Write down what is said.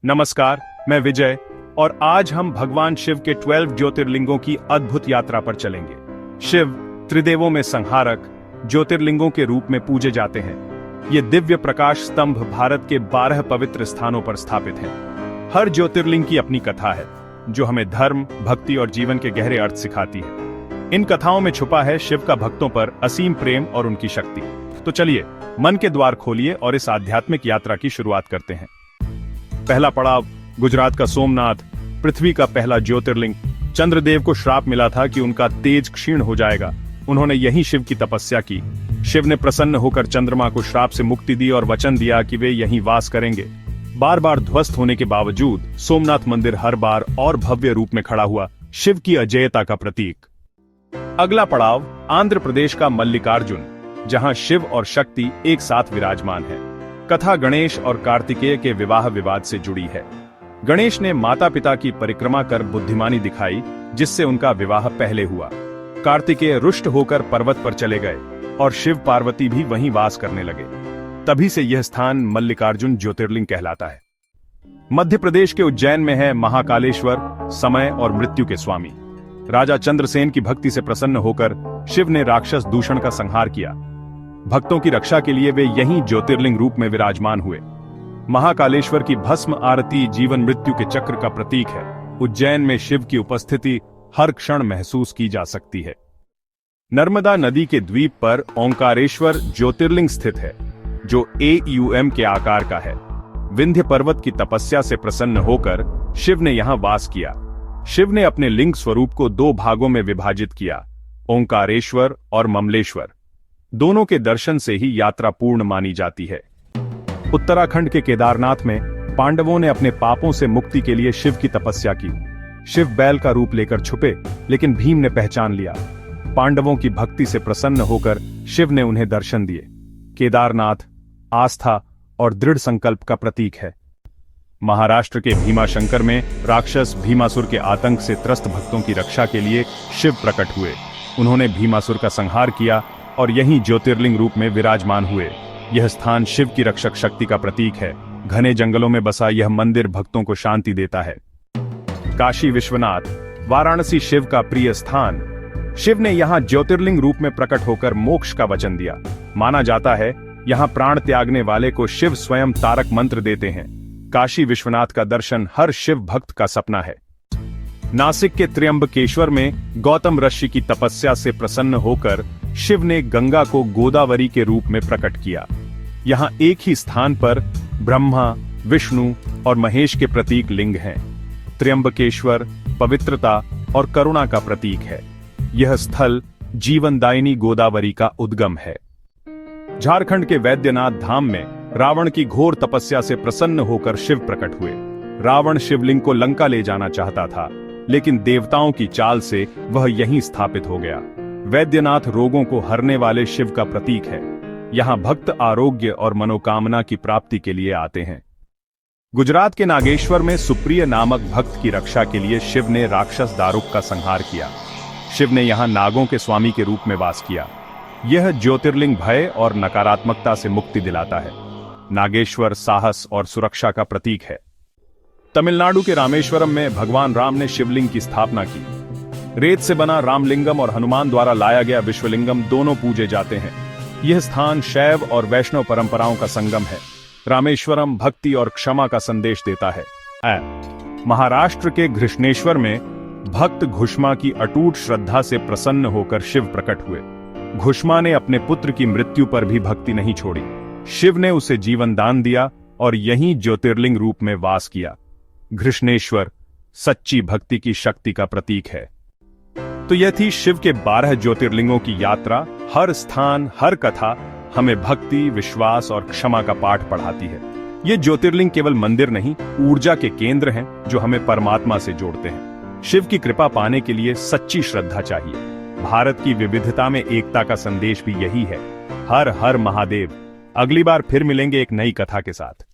नमस्कार, मैं विजय और आज हम भगवान शिव के 12 ज्योतिर्लिंगों की अद्भुत यात्रा पर चलेंगे। शिव त्रिदेवों में संहारक ज्योतिर्लिंगों के रूप में पूजे जाते हैं। ये दिव्य प्रकाश स्तंभ भारत के 12 पवित्र स्थानों पर स्थापित हैं। हर ज्योतिर्लिंग की अपनी कथा है जो हमें धर्म, भक्ति और जीवन के गहरे अर्थ सिखाती है। इन कथाओं में छुपा है शिव का भक्तों पर असीम प्रेम और उनकी शक्ति। तो चलिए मन के द्वार खोलिए और इस आध्यात्मिक यात्रा की शुरुआत करते हैं। पहला पड़ाव गुजरात का सोमनाथ, पृथ्वी का पहला ज्योतिर्लिंग। चंद्रदेव को श्राप मिला था कि उनका तेज क्षीण हो जाएगा। उन्होंने यहीं शिव की तपस्या की। शिव ने प्रसन्न होकर चंद्रमा को श्राप से मुक्ति दी और वचन दिया कि वे यहीं वास करेंगे। बार बार ध्वस्त होने के बावजूद सोमनाथ मंदिर हर बार और भव्य रूप में खड़ा हुआ, शिव की अजेयता का प्रतीक। अगला पड़ाव आंध्र प्रदेश का मल्लिकार्जुन, जहां शिव और शक्ति एक साथ विराजमान है। कथा गणेश और कार्तिकेय के विवाह विवाद से जुड़ी है। गणेश ने माता पिता की परिक्रमा कर बुद्धिमानी दिखाई, जिससे उनका विवाह पहले हुआ। कार्तिकेय रुष्ट होकर पर्वत पर चले गए और शिव पार्वती भी वहीं वास करने लगे। तभी से यह स्थान मल्लिकार्जुन ज्योतिर्लिंग कहलाता है। मध्य प्रदेश के उज्जैन में है महाकालेश्वर, समय और मृत्यु के स्वामी। राजा चंद्रसेन की भक्ति से प्रसन्न होकर शिव ने राक्षस दूषण का संहार किया। भक्तों की रक्षा के लिए वे यहीं ज्योतिर्लिंग रूप में विराजमान हुए। महाकालेश्वर की भस्म आरती जीवन मृत्यु के चक्र का प्रतीक है। उज्जैन में शिव की उपस्थिति हर क्षण महसूस की जा सकती है। नर्मदा नदी के द्वीप पर ओंकारेश्वर ज्योतिर्लिंग स्थित है, जो AUM के आकार का है। विंध्य पर्वत की तपस्या से प्रसन्न होकर शिव ने यहां वास किया। शिव ने अपने लिंग स्वरूप को 2 भागों में विभाजित किया, ओंकारेश्वर और ममलेश्वर। दोनों के दर्शन से ही यात्रा पूर्ण मानी जाती है। उत्तराखंड के केदारनाथ में पांडवों ने अपने पापों से मुक्ति के लिए शिव की तपस्या की। शिव बैल का रूप लेकर छुपे, लेकिन भीम ने पहचान लिया। पांडवों की भक्ति से प्रसन्न होकर शिव ने उन्हें दर्शन दिए। केदारनाथ आस्था और दृढ़ संकल्प का प्रतीक है। महाराष्ट्र के भीमाशंकर में राक्षस भीमासुर के आतंक से त्रस्त भक्तों की रक्षा के लिए शिव प्रकट हुए। उन्होंने भीमासुर का संहार किया और यहीं ज्योतिर्लिंग रूप में विराजमान हुए। यह स्थान शिव की रक्षक शक्ति का प्रतीक है। घने जंगलों में बसा यह मंदिर भक्तों को शांति देता है। काशी विश्वनाथ, वाराणसी शिव का प्रिय स्थान। शिव ने यहां ज्योतिर्लिंग रूप में प्रकट होकर मोक्ष का वचन दिया। माना जाता है यहां प्राण त्यागने वाले को शिव स्वयं तारक मंत्र देते हैं। काशी विश्वनाथ का दर्शन हर शिव भक्त का सपना है। नासिक के त्र्यंबकेश्वर में गौतम ऋषि की तपस्या से प्रसन्न होकर शिव ने गंगा को गोदावरी के रूप में प्रकट किया। यहां एक ही स्थान पर ब्रह्मा, विष्णु और महेश के प्रतीक लिंग हैं। त्र्यंबकेश्वर पवित्रता और करुणा का प्रतीक है। यह स्थल जीवनदायिनी गोदावरी का उद्गम है। झारखंड के वैद्यनाथ धाम में रावण की घोर तपस्या से प्रसन्न होकर शिव प्रकट हुए। रावण शिवलिंग को लंका ले जाना चाहता था, लेकिन देवताओं की चाल से वह यहीं स्थापित हो गया। वैद्यनाथ रोगों को हरने वाले शिव का प्रतीक है। यहां भक्त आरोग्य और मनोकामना की प्राप्ति के लिए आते हैं। गुजरात के नागेश्वर में सुप्रिय नामक भक्त की रक्षा के लिए शिव ने राक्षस दारुक का संहार किया। शिव ने यहां नागों के स्वामी के रूप में वास किया। यह ज्योतिर्लिंग भय और नकारात्मकता से मुक्ति दिलाता है। नागेश्वर साहस और सुरक्षा का प्रतीक है। तमिलनाडु के रामेश्वरम में भगवान राम ने शिवलिंग की स्थापना की। रेत से बना रामलिंगम और हनुमान द्वारा लाया गया विश्वलिंगम दोनों पूजे जाते हैं। यह स्थान शैव और वैष्णव परंपराओं का संगम है। रामेश्वरम भक्ति और क्षमा का संदेश देता है। महाराष्ट्र के घृष्णेश्वर में भक्त घुष्मा की अटूट श्रद्धा से प्रसन्न होकर शिव प्रकट हुए। घुष्मा ने अपने पुत्र की मृत्यु पर भी भक्ति नहीं छोड़ी। शिव ने उसे जीवन दान दिया और यहीं ज्योतिर्लिंग रूप में वास किया। घृष्णेश्वर सच्ची भक्ति की शक्ति का प्रतीक है। तो यह थी शिव के 12 ज्योतिर्लिंगों की यात्रा। हर स्थान, हर कथा हमें भक्ति, विश्वास और क्षमा का पाठ पढ़ाती है। ये ज्योतिर्लिंग केवल मंदिर नहीं, ऊर्जा के केंद्र हैं जो हमें परमात्मा से जोड़ते हैं। शिव की कृपा पाने के लिए सच्ची श्रद्धा चाहिए। भारत की विविधता में एकता का संदेश भी यही है। हर हर महादेव। अगली बार फिर मिलेंगे एक नई कथा के साथ।